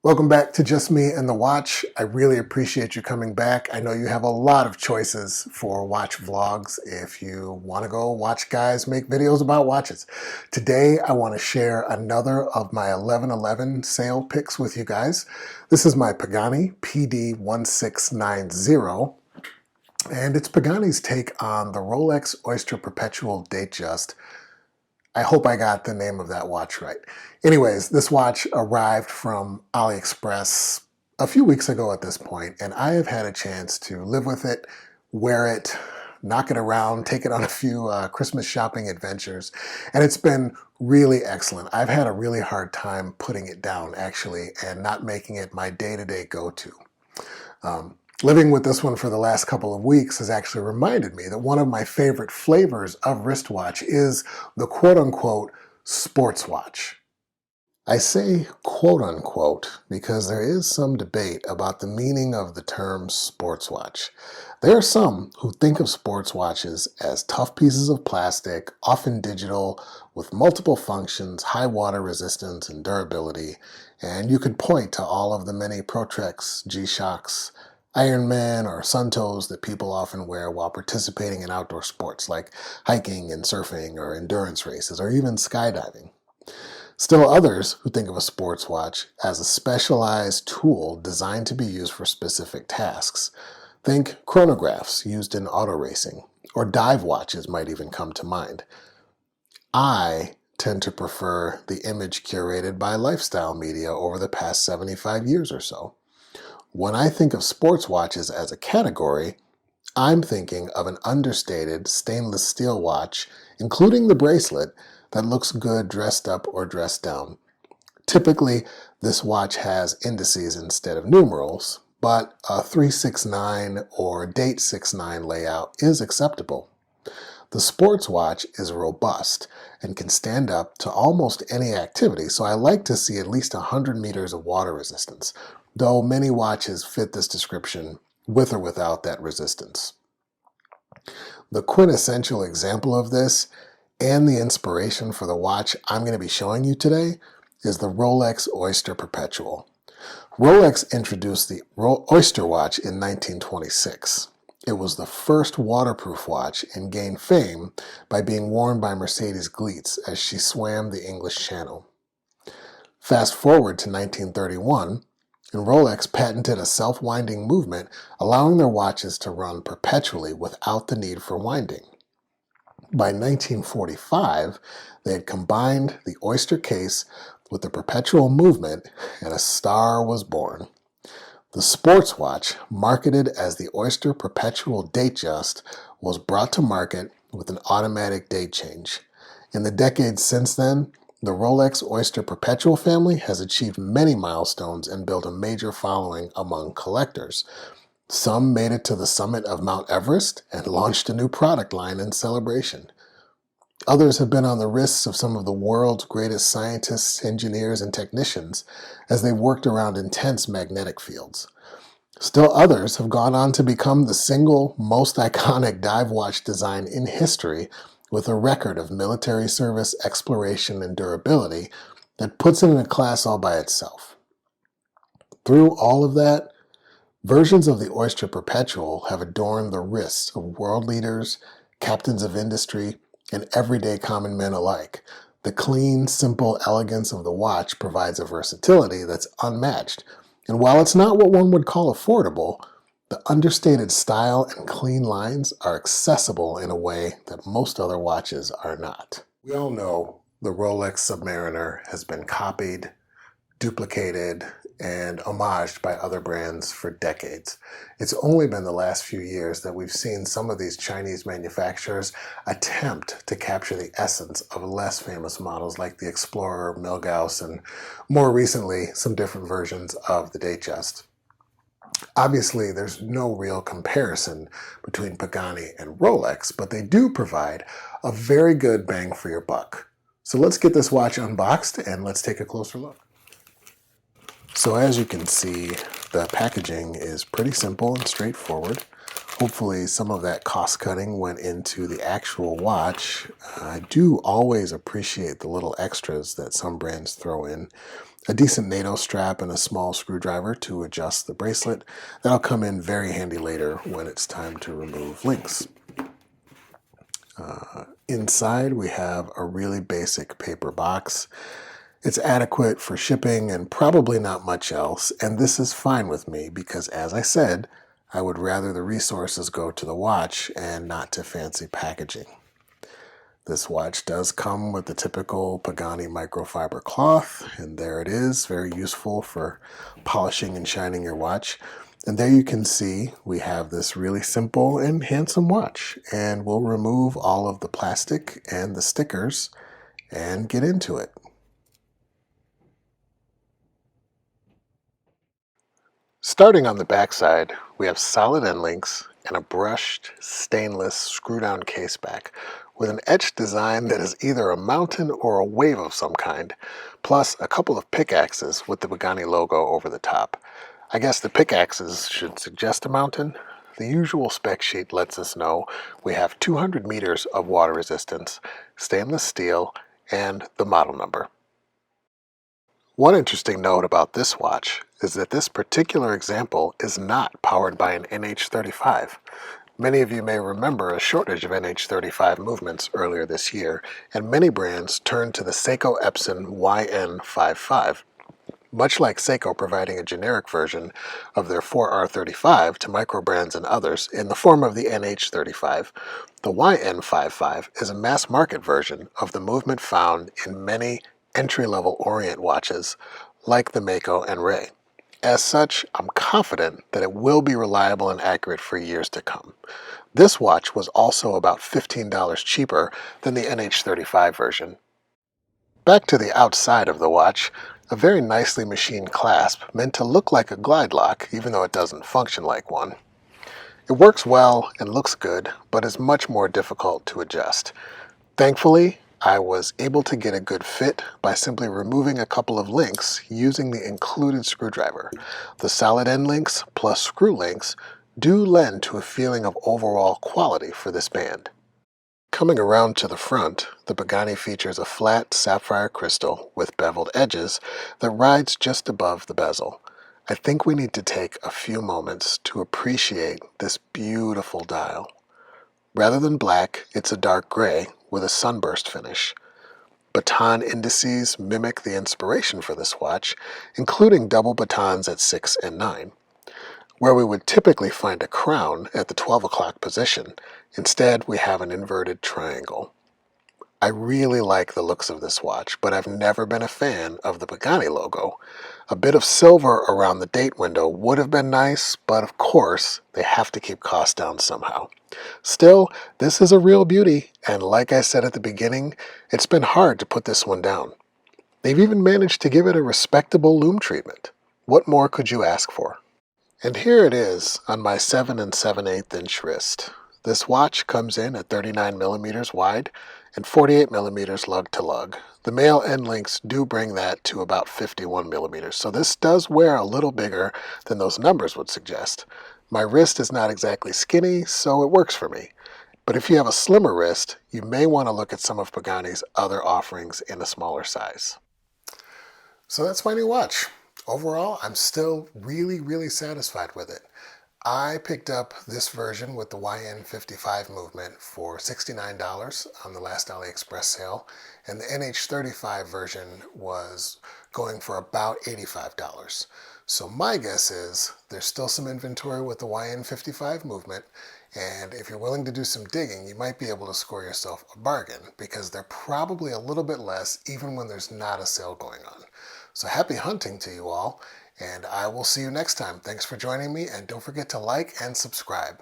Welcome back to Just Me and the Watch. I really appreciate you coming back. I know you have a lot of choices for watch vlogs if you want to go watch guys make videos about watches. Today I want to share another of my 11/11 sale picks with you guys. This is my Pagani PD1690, and it's Pagani's take on the Rolex Oyster Perpetual Datejust. I hope I got the name of that watch right. Anyways, this watch arrived from AliExpress a few weeks ago at this point, and I have had a chance to live with it, wear it, knock it around, take it on a few Christmas shopping adventures, and it's been really excellent. I've had a really hard time putting it down, actually, and not making it my day-to-day go-to. Living with this one for the last couple of weeks has actually reminded me that one of my favorite flavors of wristwatch is the quote-unquote sports watch. I say quote-unquote because there is some debate about the meaning of the term sports watch. There are some who think of sports watches as tough pieces of plastic, often digital, with multiple functions, high water resistance, and durability, and you could point to all of the many Protreks, G-Shocks, Ironman, or Suntoes that people often wear while participating in outdoor sports like hiking and surfing or endurance races or even skydiving. Still others who think of a sports watch as a specialized tool designed to be used for specific tasks. Think chronographs used in auto racing, or dive watches might even come to mind. I tend to prefer the image curated by lifestyle media over the past 75 years or so. When I think of sports watches as a category, I'm thinking of an understated stainless steel watch, including the bracelet, that looks good dressed up or dressed down. Typically, this watch has indices instead of numerals, but a 369 or date 69 layout is acceptable. The sports watch is robust and can stand up to almost any activity, so I like to see at least 100 meters of water resistance, though many watches fit this description with or without that resistance. The quintessential example of this, and the inspiration for the watch I'm going to be showing you today, is the Rolex Oyster Perpetual. Rolex introduced the Oyster watch in 1926. It was the first waterproof watch and gained fame by being worn by Mercedes Gleitz as she swam the English Channel. Fast forward to 1931, and Rolex patented a self-winding movement, allowing their watches to run perpetually without the need for winding. By 1945, they had combined the Oyster case with the perpetual movement, and a star was born. The sports watch, marketed as the Oyster Perpetual Datejust, was brought to market with an automatic date change. In the decades since then, the Rolex Oyster Perpetual family has achieved many milestones and built a major following among collectors. Some made it to the summit of Mount Everest and launched a new product line in celebration. Others have been on the wrists of some of the world's greatest scientists, engineers, and technicians as they worked around intense magnetic fields. Still others have gone on to become the single most iconic dive watch design in history, with a record of military service, exploration, and durability that puts it in a class all by itself. Through all of that, versions of the Oyster Perpetual have adorned the wrists of world leaders, captains of industry, and everyday common men alike. The clean, simple elegance of the watch provides a versatility that's unmatched. And while it's not what one would call affordable, the understated style and clean lines are accessible in a way that most other watches are not. We all know the Rolex Submariner has been copied, duplicated, and homaged by other brands for decades. It's only been the last few years that we've seen some of these Chinese manufacturers attempt to capture the essence of less famous models like the Explorer, Milgauss, and more recently, some different versions of the Datejust. Obviously, there's no real comparison between Pagani and Rolex, but they do provide a very good bang for your buck. So let's get this watch unboxed and let's take a closer look. So as you can see, the packaging is pretty simple and straightforward. Hopefully some of that cost cutting went into the actual watch. I do always appreciate the little extras that some brands throw in. A decent NATO strap and a small screwdriver to adjust the bracelet. That'll come in very handy later when it's time to remove links. Inside we have a really basic paper box. It's adequate for shipping and probably not much else, and this is fine with me because, as I said, I would rather the resources go to the watch and not to fancy packaging. This watch does come with the typical Pagani microfiber cloth, and there it is, very useful for polishing and shining your watch. And there you can see we have this really simple and handsome watch, and we'll remove all of the plastic and the stickers and get into it. Starting on the backside, we have solid end links and a brushed stainless screw-down case back with an etched design that is either a mountain or a wave of some kind, plus a couple of pickaxes with the Pagani logo over the top. I guess the pickaxes should suggest a mountain. The usual spec sheet lets us know we have 200 meters of water resistance, stainless steel, and the model number. One interesting note about this watch is that this particular example is not powered by an NH35. Many of you may remember a shortage of NH35 movements earlier this year, and many brands turned to the Seiko Epson YN55. Much like Seiko providing a generic version of their 4R35 to micro brands and others in the form of the NH35, the YN55 is a mass market version of the movement found in many entry-level Orient watches like the Mako and Ray. As such, I'm confident that it will be reliable and accurate for years to come. This watch was also about $15 cheaper than the NH35 version. Back to the outside of the watch, a very nicely machined clasp meant to look like a glide lock even though it doesn't function like one. It works well and looks good, but is much more difficult to adjust. Thankfully, I was able to get a good fit by simply removing a couple of links using the included screwdriver. The solid end links plus screw links do lend to a feeling of overall quality for this band. Coming around to the front, the Pagani features a flat sapphire crystal with beveled edges that rides just above the bezel. I think we need to take a few moments to appreciate this beautiful dial. Rather than black, it's a dark gray with a sunburst finish. Baton indices mimic the inspiration for this watch, including double batons at 6 and 9. Where we would typically find a crown at the 12 o'clock position, instead we have an inverted triangle. I really like the looks of this watch, but I've never been a fan of the Pagani logo. A bit of silver around the date window would have been nice, but of course, they have to keep costs down somehow. Still, this is a real beauty, and like I said at the beginning, it's been hard to put this one down. They've even managed to give it a respectable lume treatment. What more could you ask for? And here it is on my 7 7/8 inch wrist. This watch comes in at 39 millimeters wide and 48 millimeters lug to lug. The male end links do bring that to about 51 millimeters, so this does wear a little bigger than those numbers would suggest. My wrist is not exactly skinny, so it works for me. But if you have a slimmer wrist, you may want to look at some of Pagani's other offerings in a smaller size. So that's my new watch. Overall, I'm still really satisfied with it. I picked up this version with the YN55 movement for $69 on the last AliExpress sale, and the NH35 version was going for about $85. So my guess is there's still some inventory with the YN55 movement, and if you're willing to do some digging, you might be able to score yourself a bargain because they're probably a little bit less even when there's not a sale going on. So happy hunting to you all, and I will see you next time. Thanks for joining me, and don't forget to like and subscribe.